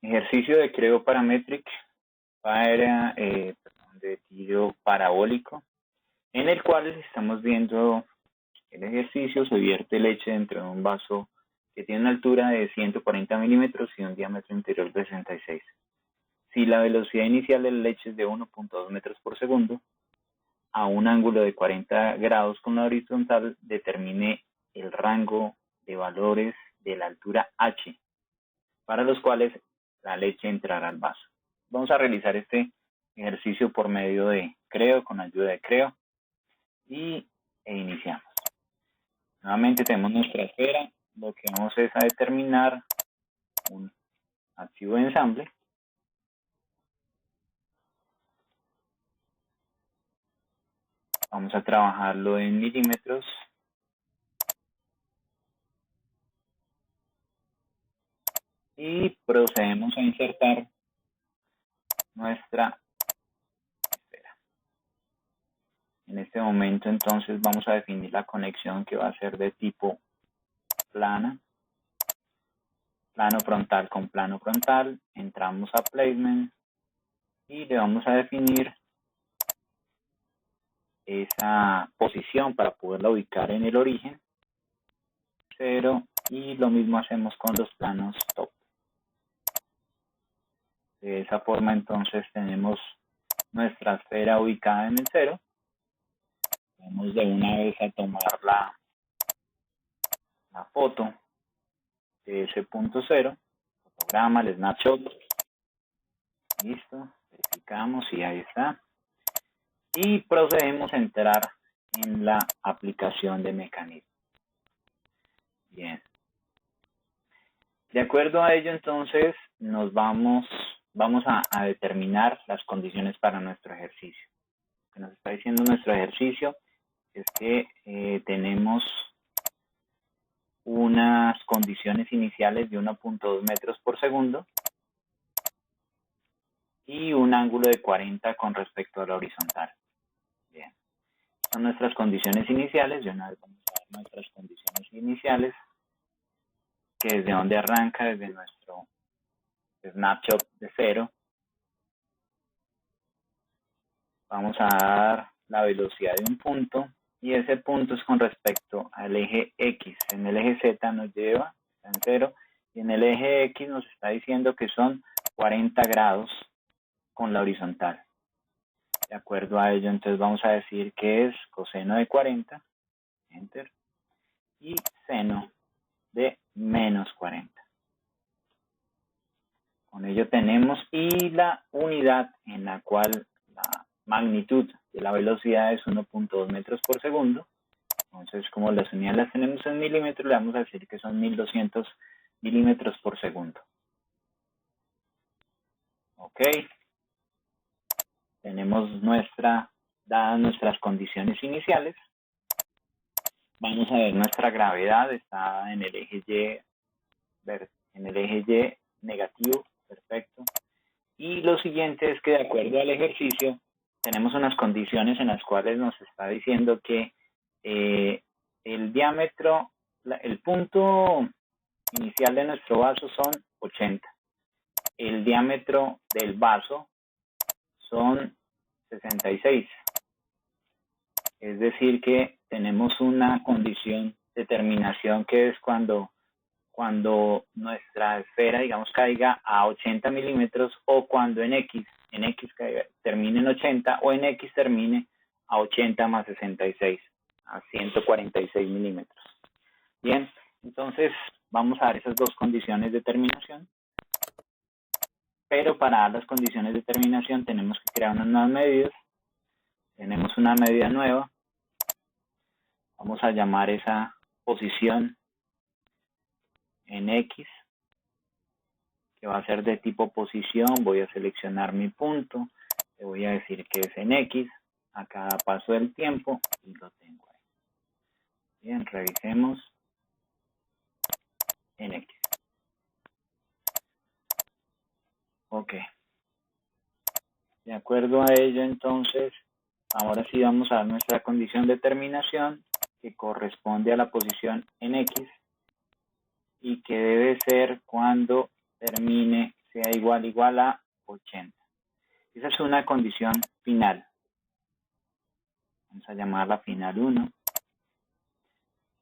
Ejercicio de Creo Parametric para de tiro parabólico, en el cual estamos viendo el ejercicio. Se vierte leche dentro de un vaso que tiene una altura de 140 milímetros y un diámetro interior de 66. Si la velocidad inicial de la leche es de 1.2 metros por segundo, a un ángulo de 40 grados con la horizontal, determine el rango de valores de la altura h, para los cuales la leche entrará al vaso. Vamos a realizar este ejercicio por medio de Creo, con ayuda de Creo, e iniciamos. Nuevamente tenemos nuestra esfera. Lo que vamos es a determinar un archivo de ensamble. Vamos a trabajarlo en milímetros. Y procedemos a insertar nuestra esfera. En este momento entonces vamos a definir la conexión, que va a ser de tipo plana. Plano frontal con plano frontal. Entramos a Placement y le vamos a definir esa posición para poderla ubicar en el origen, 0, y lo mismo hacemos con los planos top. De esa forma entonces tenemos nuestra esfera ubicada en el 0. Vamos de una vez a tomar la foto de ese punto 0, fotograma, el snapshot. Listo, verificamos y ahí está. Y procedemos a entrar en la aplicación de mecanismo. Bien. De acuerdo a ello, entonces, nos vamos a determinar las condiciones para nuestro ejercicio. Lo que nos está diciendo nuestro ejercicio es que tenemos unas condiciones iniciales de 1.2 metros por segundo y un ángulo de 40 con respecto a la horizontal. Bien. Son nuestras condiciones iniciales. De una vez vamos a ver nuestras condiciones iniciales, que desde donde arranca, desde nuestro snapshot de 0, vamos a dar la velocidad de un punto, y ese punto es con respecto al eje X. En el eje Z nos lleva, está en 0, y en el eje X nos está diciendo que son 40 grados con la horizontal. De acuerdo a ello, entonces vamos a decir que es coseno de 40, enter, y seno de menos 40. Con ello tenemos, y la unidad en la cual la magnitud de la velocidad es 1.2 metros por segundo. Entonces, como las unidades las tenemos en milímetros, le vamos a decir que son 1200 milímetros por segundo. Ok. Tenemos dadas nuestras condiciones iniciales. Vamos a ver nuestra gravedad. Está en el eje Y, negativo. Perfecto. Y lo siguiente es que, de acuerdo al ejercicio, tenemos unas condiciones en las cuales nos está diciendo que el diámetro, el punto inicial de nuestro vaso son 80. El diámetro del vaso son 66. Es decir, que tenemos una condición de terminación, que es cuando nuestra esfera, digamos, caiga a 80 milímetros, o cuando en X termine en 80, o en X termine a 80 más 66, a 146 milímetros. Bien, entonces vamos a dar esas dos condiciones de terminación. Pero para dar las condiciones de terminación tenemos que crear unas nuevas medidas. Tenemos una medida nueva. Vamos a llamar esa posición en X, que va a ser de tipo posición. Voy a seleccionar mi punto, le voy a decir que es en X a cada paso del tiempo, y lo tengo ahí. Bien, revisemos en X. Ok. De acuerdo a ello, entonces, ahora sí vamos a dar nuestra condición de terminación, que corresponde a la posición en X, y que debe ser cuando termine sea igual a 80. Esa es una condición final. Vamos a llamarla final 1.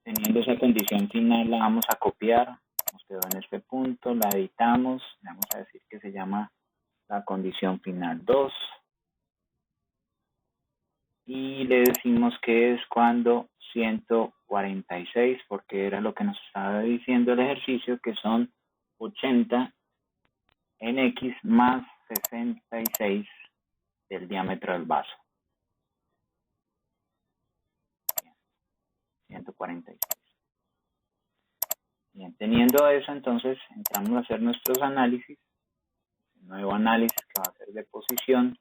Teniendo esa condición final, la vamos a copiar. Nos quedó en este punto, la editamos. Le vamos a decir que se llama la condición final 2. Y le decimos que es cuando 146, porque era lo que nos estaba diciendo el ejercicio, que son 80 en X más 66 del diámetro del vaso. 146. Bien, teniendo eso, entonces entramos a hacer nuestros análisis. El nuevo análisis que va a ser de posición,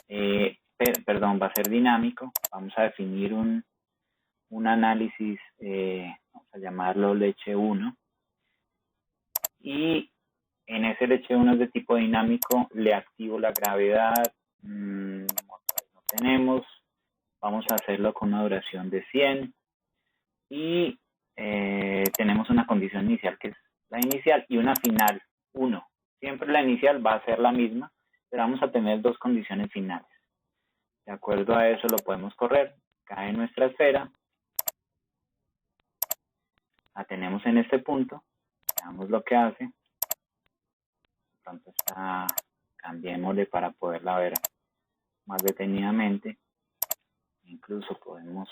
va a ser dinámico. Vamos a definir un análisis, vamos a llamarlo leche 1. Y en ese leche 1 es de tipo dinámico, le activo la gravedad, no tenemos, vamos a hacerlo con una duración de 100 y tenemos una condición inicial que es la inicial y una final 1. Siempre la inicial va a ser la misma, pero vamos a tener dos condiciones finales. De acuerdo a eso lo podemos correr, cae nuestra esfera, la tenemos en este punto, veamos lo que hace. Pronto está, cambiémosle para poderla ver más detenidamente. Incluso podemos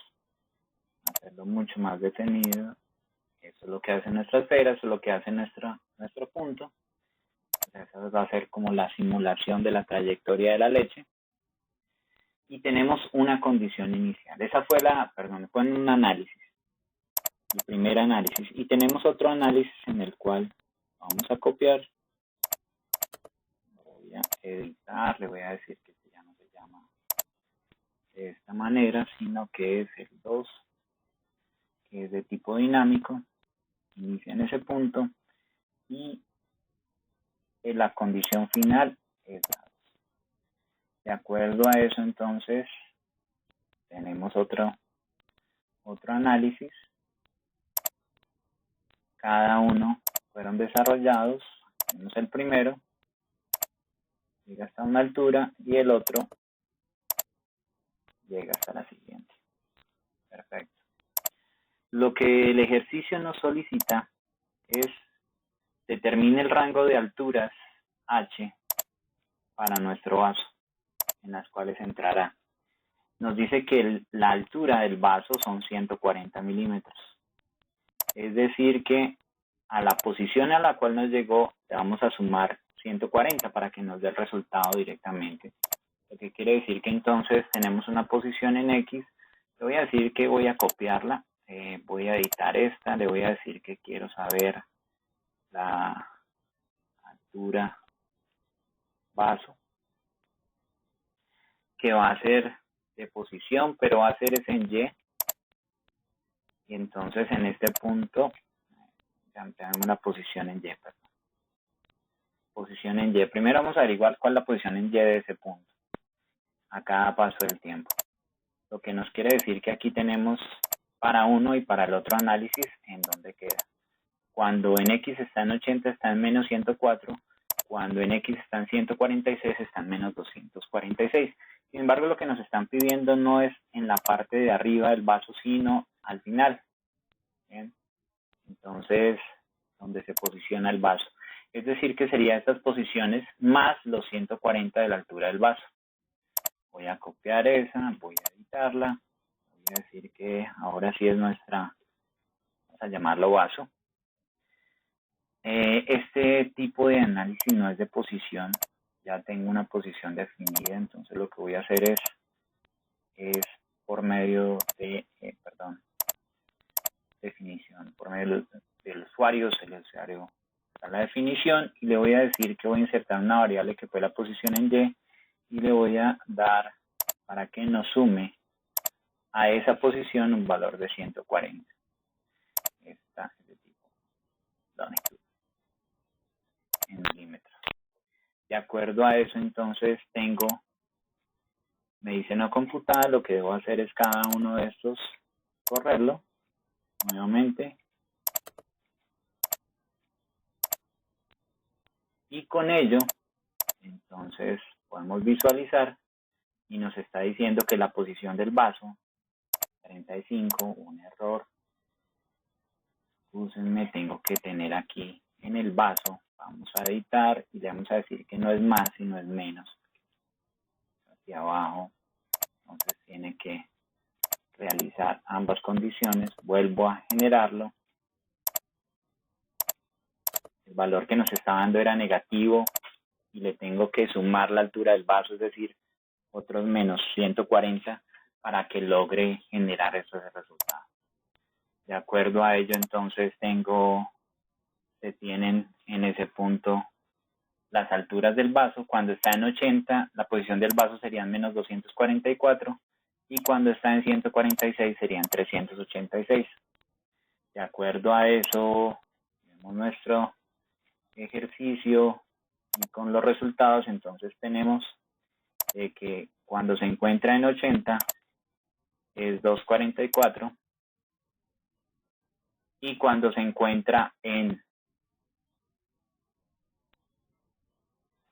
hacerlo mucho más detenido. Eso es lo que hace nuestra esfera, eso es lo que hace nuestro punto. Esa va a ser como la simulación de la trayectoria de la leche. Y tenemos una condición inicial. Esa fue fue un análisis. El primer análisis. Y tenemos otro análisis en el cual vamos a copiar. Voy a editar, le voy a decir que ya no se llama de esta manera, sino que es el 2, que es de tipo dinámico, inicia en ese punto, y la condición final es la 2. De acuerdo a eso, entonces, tenemos otro análisis. Cada uno fueron desarrollados. Tenemos el primero, llega hasta una altura, y el otro llega hasta la siguiente. Perfecto. Lo que el ejercicio nos solicita es determine el rango de alturas H para nuestro vaso, en las cuales entrará. Nos dice que la altura del vaso son 140 milímetros. Es decir que a la posición a la cual nos llegó le vamos a sumar 140 para que nos dé el resultado directamente. Lo que quiere decir que entonces tenemos una posición en X. Le voy a decir que voy a copiarla. Voy a editar esta. Le voy a decir que quiero saber la altura vaso, que va a ser de posición, pero va a ser es en Y. Y entonces en este punto ya tenemos la posición en Y. Posición en Y. Primero vamos a averiguar cuál es la posición en Y de ese punto a cada paso del tiempo. Lo que nos quiere decir que aquí tenemos para uno y para el otro análisis en dónde queda. Cuando en X está en 80 está en menos 104. Cuando en X está en 146 está en menos 246. Sin embargo, lo que nos están pidiendo no es en la parte de arriba del vaso, sino al final. ¿Bien? Entonces, donde se posiciona el vaso. Es decir, que serían estas posiciones más los 140 de la altura del vaso. Voy a copiar esa, voy a editarla. Voy a decir que ahora sí es nuestra, vamos a llamarlo vaso. Este tipo de análisis no es de posición. Ya tengo una posición definida, entonces lo que voy a hacer es por medio de, definición, por medio del usuario, el usuario da la definición y le voy a decir que voy a insertar una variable que fue la posición en Y le voy a dar para que nos sume a esa posición un valor de 140. Esta es de tipo longitud en milímetros. De acuerdo a eso, entonces me dice no computada, lo que debo hacer es cada uno de estos correrlo nuevamente. Y con ello, entonces, podemos visualizar y nos está diciendo que la posición del vaso, 35, un error. Excúsenme, tengo que tener aquí en el vaso, vamos a editar y le vamos a decir que no es más, sino es menos. Hacia abajo, entonces tiene que realizar ambas condiciones, vuelvo a generarlo. El valor que nos está dando era negativo y le tengo que sumar la altura del vaso, es decir, otros menos 140 para que logre generar esos resultados. De acuerdo a ello, entonces se tienen en ese punto las alturas del vaso. Cuando está en 80, la posición del vaso serían menos 244 y cuando está en 146 serían 386. De acuerdo a eso, vemos nuestro ejercicio y con los resultados, entonces tenemos que cuando se encuentra en 80 es 244 y cuando se encuentra en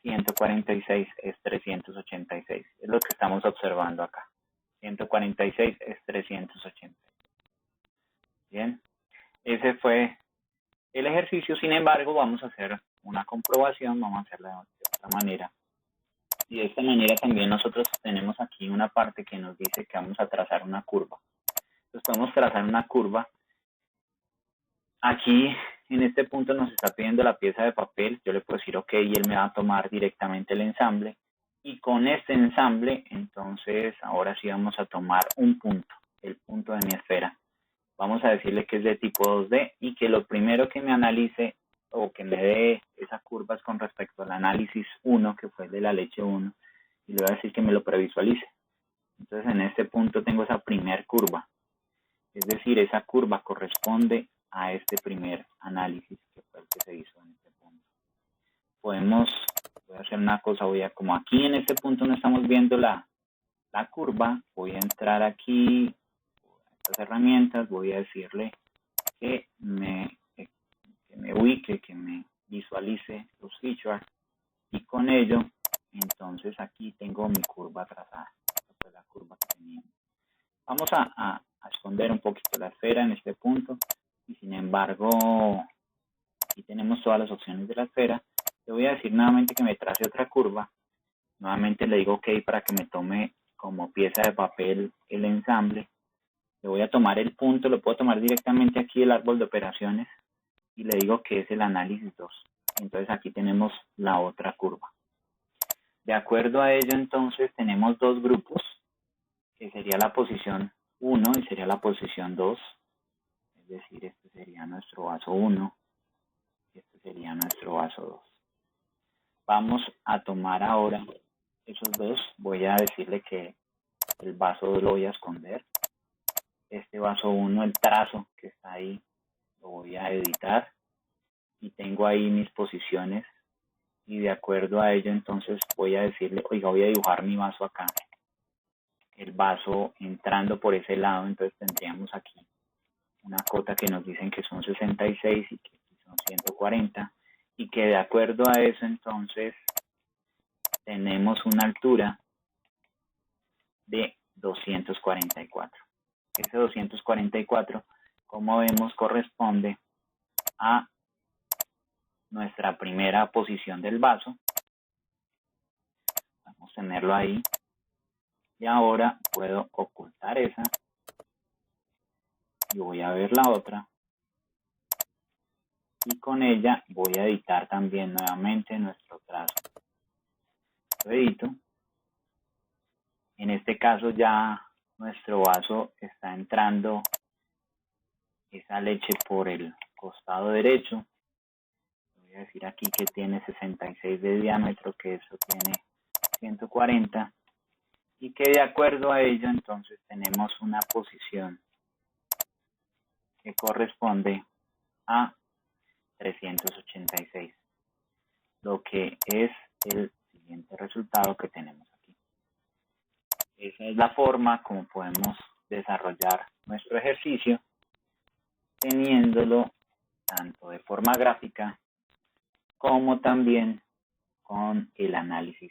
146 es 386. Es lo que estamos observando acá. 146 es 380. Bien, ese fue el ejercicio. Sin embargo, vamos a hacer una comprobación, vamos a hacerla de otra manera. Y de esta manera también nosotros tenemos aquí una parte que nos dice que vamos a trazar una curva. Entonces podemos trazar una curva. Aquí en este punto nos está pidiendo la pieza de papel. Yo le puedo decir ok y él me va a tomar directamente el ensamble. Y con este ensamble, entonces ahora sí vamos a tomar un punto, el punto de mi esfera. Vamos a decirle que es de tipo 2D y que lo primero que me analice o que me dé esa curva es con respecto al análisis 1, que fue el de la leche 1, y le voy a decir que me lo previsualice. Entonces en este punto tengo esa primer curva, es decir, esa curva corresponde a este primer análisis que fue el que se hizo en este punto. Voy a hacer una cosa, como aquí en este punto no estamos viendo la curva, voy a entrar aquí a estas herramientas, voy a decirle que me ubique, que me visualice los features y con ello, entonces aquí tengo mi curva trazada. Esta es la curva que teníamos. Vamos a esconder un poquito la esfera en este punto y sin embargo, aquí tenemos todas las opciones de la esfera. Le voy a decir nuevamente que me trace otra curva. Nuevamente le digo ok para que me tome como pieza de papel el ensamble. Le voy a tomar el punto, lo puedo tomar directamente aquí el árbol de operaciones y le digo que es el análisis 2. Entonces aquí tenemos la otra curva. De acuerdo a ello, entonces tenemos dos grupos, que sería la posición 1 y sería la posición 2. Es decir, este sería nuestro vaso 1 y este sería nuestro vaso 2. Vamos a tomar ahora esos dos. Voy a decirle que el vaso 2 lo voy a esconder. Este vaso 1, el trazo que está ahí, lo voy a editar. Y tengo ahí mis posiciones. Y de acuerdo a ello, entonces voy a decirle, oiga, voy a dibujar mi vaso acá. El vaso entrando por ese lado, entonces tendríamos aquí una cota que nos dicen que son 66 y que son 140. Y que de acuerdo a eso, entonces, tenemos una altura de 244. Ese 244, como vemos, corresponde a nuestra primera posición del vaso. Vamos a tenerlo ahí. Y ahora puedo ocultar esa. Y voy a ver la otra. Y con ella voy a editar también nuevamente nuestro trazo. Lo edito. En este caso ya nuestro vaso está entrando esa leche por el costado derecho. Voy a decir aquí que tiene 66 de diámetro, que eso tiene 140. Y que de acuerdo a ello entonces tenemos una posición que corresponde a 386. Lo que es el siguiente resultado que tenemos aquí. Esa es la forma como podemos desarrollar nuestro ejercicio, teniéndolo tanto de forma gráfica como también con el análisis